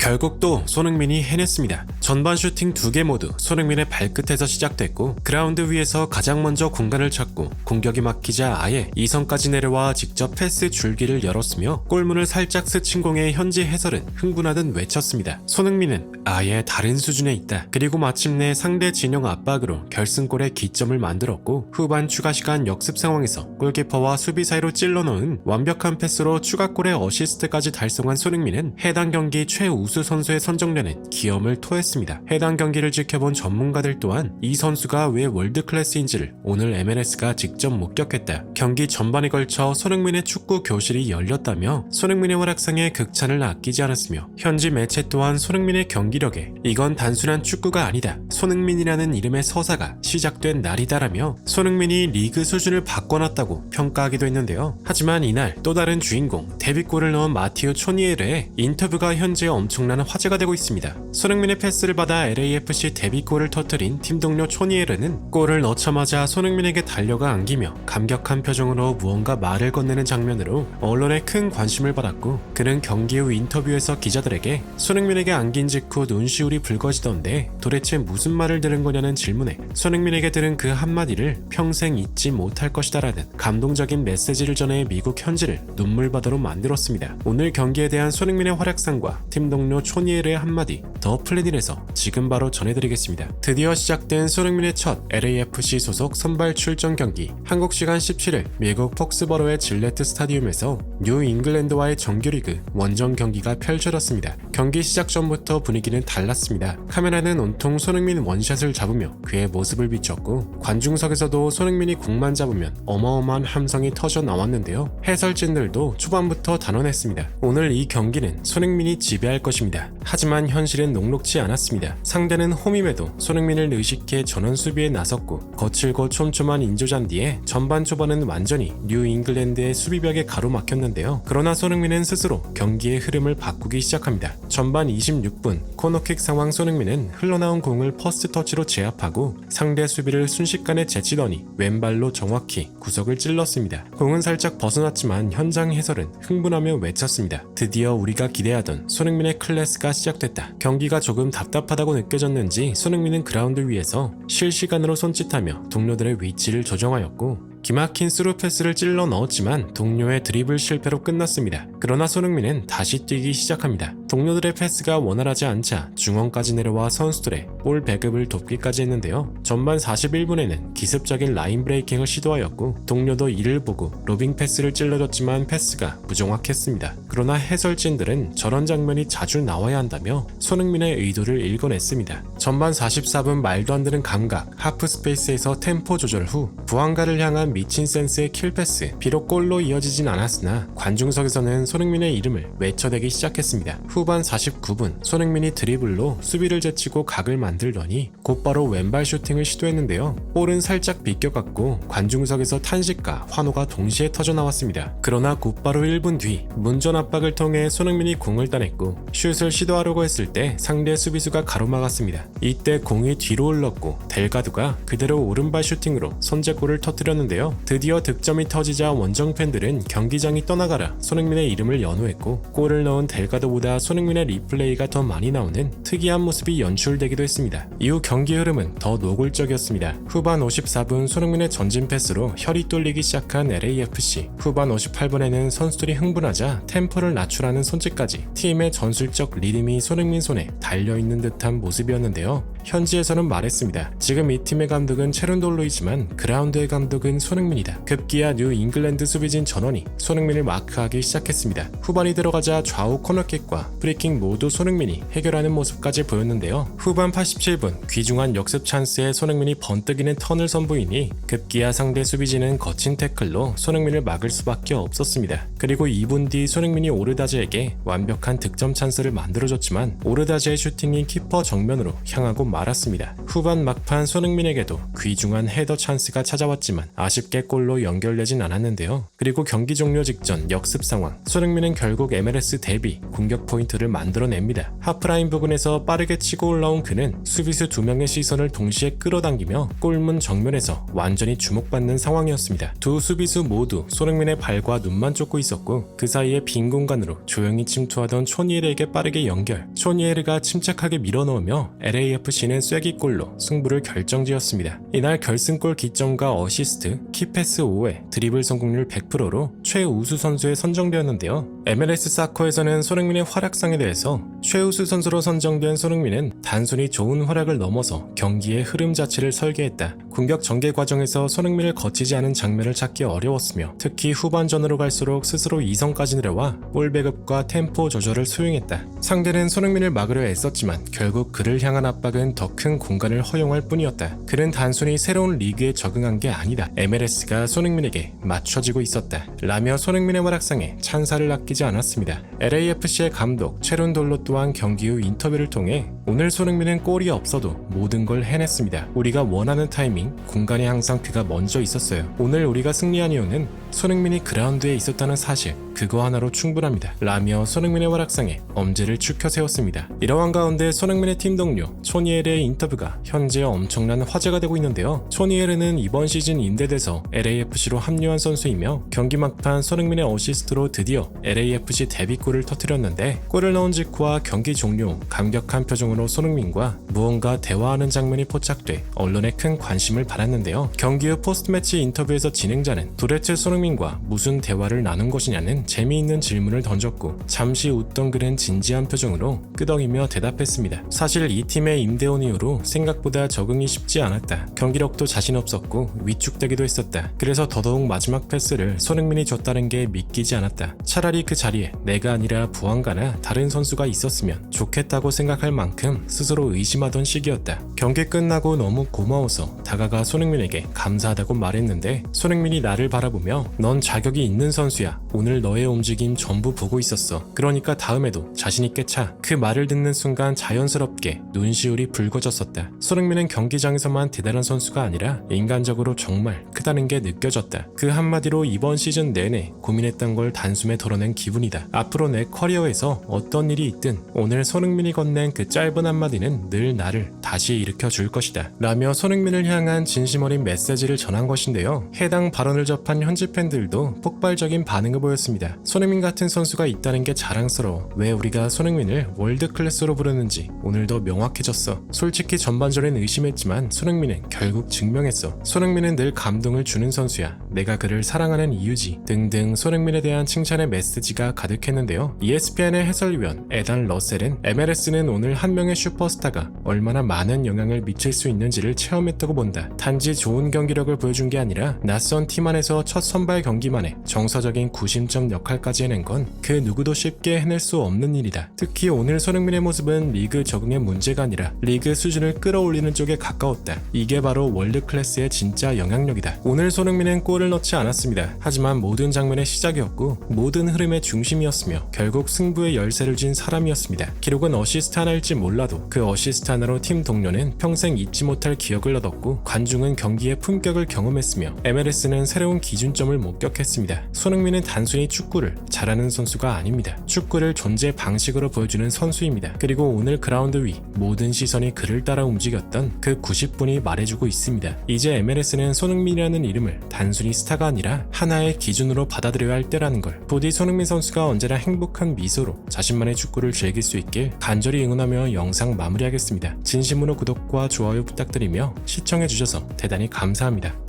결국 또 손흥민이 해냈습니다. 전반 슈팅 2개 모두 손흥민의 발끝에서 시작됐고 그라운드 위에서 가장 먼저 공간을 찾고 공격이 막히자 아예 2선까지 내려와 직접 패스 줄기를 열었으며 골문을 살짝 스친 공에 현지 해설은 흥분하듯 외쳤습니다. 손흥민은 아예 다른 수준에 있다. 그리고 마침내 상대 진영 압박으로 결승골에 기점을 만들었고 후반 추가 시간 역습 상황에서 골키퍼와 수비 사이로 찔러넣은 완벽한 패스로 추가골의 어시스트까지 달성한 손흥민은 해당 경기 최우수 선수에 선정되는 기염을 토했습니다. 해당 경기를 지켜본 전문가들 또한 이 선수가 왜 월드클래스인지를 오늘 MLS가 직접 목격했다. 경기 전반에 걸쳐 손흥민의 축구 교실이 열렸다며 손흥민의 활약상에 극찬을 아끼지 않았으며 현지 매체 또한 손흥민의 경기력에 이건 단순한 축구가 아니다. 손흥민이라는 이름의 서사가 시작된 날이다라며 손흥민이 리그 수준을 바꿔놨다고 평가하기도 했는데요. 하지만 이날 또 다른 주인공 데뷔골을 넣은 마티오 초니에르의 인터뷰가 현재 엄청난 화제가 되고 있습니다. 손흥민의 패스를 받아 LAFC 데뷔골을 터뜨린 팀 동료 초니에르는 골을 넣자마자 손흥민에게 달려가 안기며 감격한 표정으로 무언가 말을 건네는 장면으로 언론의 큰 관심을 받았고 그는 경기 후 인터뷰에서 기자들에게 손흥민에게 안긴 직후 눈시울이 붉어지던데 도대체 무슨 말을 들은 거냐는 질문에 손흥민에게 들은 그 한마디를 평생 잊지 못할 것이다라는 감동적인 메시지를 전해 미국 현지를 눈물바다로 만들었습니다. 오늘 경기에 대한 손흥민의 활약상과 팀 동료 초니에르의 한마디 더 플래닛에서 지금 바로 전해드리겠습니다. 드디어 시작된 손흥민의 첫 LAFC 소속 선발 출전 경기. 한국 시간 17일 미국 폭스버로의 질레트 스타디움에서 뉴 잉글랜드와의 정규리그 원정 경기가 펼쳐졌습니다. 경기 시작 전부터 분위기는 달랐습니다. 카메라는 온통 손흥민 원샷을 잡으며 그의 모습을 비췄고 관중석에서도 손흥민이 공만 잡으면 어마어마한 함성이 터져 나왔는데요. 해설진들도 초반부터 단언했습니다. 오늘 이 경기는 손흥민이 지배할 것입니다. 하지만 현실은 녹록지 않았습니다. 상대는 홈임에도 손흥민을 의식해 전원 수비에 나섰고 거칠고 촘촘한 인조잔디에 전반 초반은 완전히 뉴 잉글랜드의 수비벽에 가로막혔는데요. 그러나 손흥민은 스스로 경기의 흐름을 바꾸기 시작합니다. 전반 26분 코너킥 상황 손흥민은 흘러나온 공을 퍼스트 터치로 제압하고 상대 수비를 순식간에 제치더니 왼발로 정확히 구석을 찔렀습니다. 공은 살짝 벗어났지만 현장 해설은 흥분하며 외쳤습니다. 드디어 우리가 기대하던 손흥민의 클래스가 시작됐다. 경기가 조금 답답하다고 느껴졌는지 손흥민은 그라운드 위에서 실시간으로 손짓하며 동료들의 위치를 조정하였고 기막힌 스루 패스를 찔러 넣었지만 동료의 드리블 실패로 끝났습니다. 그러나 손흥민은 다시 뛰기 시작합니다. 동료들의 패스가 원활하지 않자 중원까지 내려와 선수들의 볼 배급을 돕기까지 했는데요. 전반 41분에는 기습적인 라인 브레이킹을 시도하였고 동료도 이를 보고 로빙 패스를 찔러줬지만 패스가 부정확했습니다. 그러나 해설진들은 저런 장면이 자주 나와야 한다며 손흥민의 의도를 읽어냈습니다. 전반 44분 말도 안 되는 감각, 하프 스페이스에서 템포 조절 후 부안가를 향한 미친 센스의 킬패스. 비록 골로 이어지진 않았으나 관중석에서는 손흥민의 이름을 외쳐대기 시작했습니다. 후반 49분 손흥민이 드리블로 수비를 제치고 각을 만들더니 곧바로 왼발 슈팅을 시도했는데요. 볼은 살짝 비껴갔고 관중석에서 탄식과 환호가 동시에 터져나왔습니다. 그러나 곧바로 1분 뒤 문전 압박을 통해 손흥민이 공을 따냈고 슛을 시도하려고 했을 때 상대 수비수가 가로막았습니다. 이때 공이 뒤로 흘렀고 델가드가 그대로 오른발 슈팅으로 선제골을 터뜨렸는데요. 드디어 득점이 터지자 원정 팬들은 경기장이 떠나가라 손흥민의 이름을 연호했고 골을 넣은 델가드보다 손흥민의 리플레이가 더 많이 나오는 특이한 모습이 연출되기도 했습니다. 이후 경기 흐름은 더 노골적이었습니다. 후반 54분 손흥민의 전진 패스로 혈이 뚫리기 시작한 LAFC. 후반 58분에는 선수들이 흥분하자 템포를 낮추라는 손짓까지 팀의 전술적 리듬이 손흥민 손에 달려있는 듯한 모습이었는데요. 현지에서는 말했습니다. 지금 이 팀의 감독은 체룬돌로이지만 그라운드의 감독은 손흥민이다. 급기야 뉴 잉글랜드 수비진 전원이 손흥민을 마크하기 시작했습니다. 후반이 들어가자 좌우 코너킥과 프리킥 모두 손흥민이 해결하는 모습까지 보였는데요. 후반 87분 귀중한 역습 찬스에 손흥민이 번뜩이는 턴을 선보이니 급기야 상대 수비진은 거친 태클로 손흥민을 막을 수밖에 없었습니다. 그리고 2분 뒤 손흥민이 오르다즈에게 완벽한 득점 찬스를 만들어줬지만 오르다즈의 슈팅이 키퍼 정면으로 향하고 말았습니다. 후반 막판 손흥민에게도 귀중한 헤더 찬스가 찾아왔지만 아쉽게 골로 연결되진 않았는데요. 그리고 경기 종료 직전 역습 상황, 손흥민은 결국 MLS 데뷔 공격 포인트를 만들어냅니다. 하프라인 부근에서 빠르게 치고 올라온 그는 수비수 2명의 시선을 동시에 끌어당기며 골문 정면에서 완전히 주목받는 상황이었습니다. 두 수비수 모두 손흥민의 발과 눈만 쫓고 있었고 그 사이에 빈 공간으로 조용히 침투하던 초니에르에게 빠르게 연결, 초니에르가 침착하게 밀어넣으며 LAFC는 쐐기골로 승부를 결정지었습니다. 이날 결승골 기점과 어시스트, 키패스 5회, 드리블 성공률 100%로 최우수 선수에 선정되었는데요. MLS 사커에서는 손흥민의 활약상에 대해서 최우수 선수로 선정된 손흥민은 단순히 좋은 활약을 넘어서 경기의 흐름 자체를 설계했다. 공격 전개 과정에서 손흥민을 거치지 않은 장면을 찾기 어려웠으며 특히 후반전으로 갈수록 스스로 2선까지 내려와 볼 배급과 템포 조절을 수용했다. 상대는 손흥민을 막으려 애썼지만 결국 그를 향한 압박은 더 큰 공간을 허용할 뿐이었다. 그는 단순히 새로운 리그에 적응한 게 아니다. MLS가 손흥민에게 맞춰지고 있었다. 라며 손흥민의 활약상에 찬사를 아끼지 않았습니다. LAFC의 감독 체론 돌로 또한 경기 후 인터뷰를 통해 오늘 손흥민은 골이 없어도 모든 걸 해냈습니다. 우리가 원하는 타이밍, 공간에 항상 그가 먼저 있었어요. 오늘 우리가 승리한 이유는 손흥민이 그라운드에 있었다는 사실, 그거 하나로 충분합니다. 라며 손흥민의 활약상에 엄지를 축혀 세웠습니다. 이러한 가운데 손흥민의 팀 동료 초니에르의 인터뷰가 현재 엄청난 화제가 되고 있는데요. 초니에르는 이번 시즌 임대돼서 LAFC로 합류한 선수이며 경기 막판 손흥민의 어시스트로 드디어 LAFC 데뷔골을 터뜨렸는데 골을 넣은 직후와 경기 종료 감격한 표정으로 손흥민과 무언가 대화하는 장면이 포착돼 언론에 큰 관심을 받았는데요. 경기 후 포스트매치 인터뷰에서 진행자는 도대체 손흥민과 무슨 대화를 나눈 것이냐는 재미있는 질문을 던졌고 잠시 웃던 그는 진지한 표정으로 끄덕이며 대답했습니다. 사실 이 팀에 임대 온 이후로 생각보다 적응이 쉽지 않았다. 경기력도 자신 없었고 위축되기도 했었다. 그래서 더더욱 마지막 패스를 손흥민이 줬다는 게 믿기지 않았다. 차라리 그 자리에 내가 아니라 부안가나 다른 선수가 있었으면 좋겠다고 생각할 만큼 스스로 의심하던 시기였다. 경기 끝나고 너무 고마워서 다가가 손흥민에게 감사하다고 말했는데 손흥민이 나를 바라보며 넌 자격이 있는 선수야. 오늘 너의 움직임 전부 보고 있었어. 그러니까 다음에도 자신있게 차. 그 말을 듣는 순간 자연스럽게 눈시울이 붉어졌었다. 손흥민은 경기장에서만 대단한 선수가 아니라 인간적으로 정말 크다는 게 느껴졌다. 그 한마디로 이번 시즌 내내 고민했던 걸 단숨에 덜어낸 기분이다. 앞으로 내 커리어에서 어떤 일이 있든 오늘 손흥민이 건넨 그 짧은 한마디는 늘 나를 다시 일으켜 줄 것이다. 라며 손흥민을 향한 진심 어린 메시지를 전한 것인데요. 해당 발언을 접한 현지 팬들도 폭발적인 반응을 보였습니다. 손흥민 같은 선수가 있다는 게 자랑스러워. 왜 우리가 손흥민을 월드 클래스로 부르는지 오늘도 명확해졌어. 솔직히 전반전엔 의심했지만 손흥민은 결국 증명했어. 손흥민은 늘 감동을 주는 선수야. 내가 그를 사랑하는 이유지. 등등 손흥민에 대한 칭찬의 메시지가 가득했는데요. ESPN의 해설위원 에단 러셀은 MLS는 오늘 한 명의 슈퍼스타가 얼마나 많은 영향을 미칠 수 있는지를 체험했다고 본다. 단지 좋은 경기력을 보여준 게 아니라 낯선 팀 안에서 첫 선발 경기만에 정서적인 구심점 역할까지 해낸 건 그 누구도 쉽게 해낼 수 없는 일이다. 특히 오늘 손흥민의 모습은 리그 적응의 문제가 아니라 리그 수준을 끌어올리는 쪽에 가까웠다. 이게 바로 월드 클래스의 진짜 영향력이다. 오늘 손흥민은 골을 넣지 않았습니다. 하지만 모든 장면의 시작이었고 모든 흐름의 중심이었으며 결국 승부의 열쇠를 쥔 사람이었습니다. 기록은 어시스트 하나일지 몰라도 그 어시스트 하나로 팀 동료는 평생 잊지 못할 기억을 얻었고 관중은 경기의 품격을 경험했으며 MLS는 새로운 기준점을 목격했습니다. 손흥민은 단순히 축구를 잘하는 선수가 아닙니다. 축구를 존재 방식으로 보여주는 선수입니다. 그리고 오늘 그라운드 위 모든 시선이 그를 따라 움직였던 그 90분이 말해주고 있습니다. 이제 MLS는 손흥민이라는 이름을 단순히 스타가 아니라 하나의 기준으로 받아들여야 할 때라는 걸. 부디 손흥민 선수가 언제나 행복한 미소로 자신만의 축구를 즐길 수 있길 간절히 응원하며 영상 마무리하겠습니다. 진심으로 구독과 좋아요 부탁드리며 시청해주셔서 대단히 감사합니다.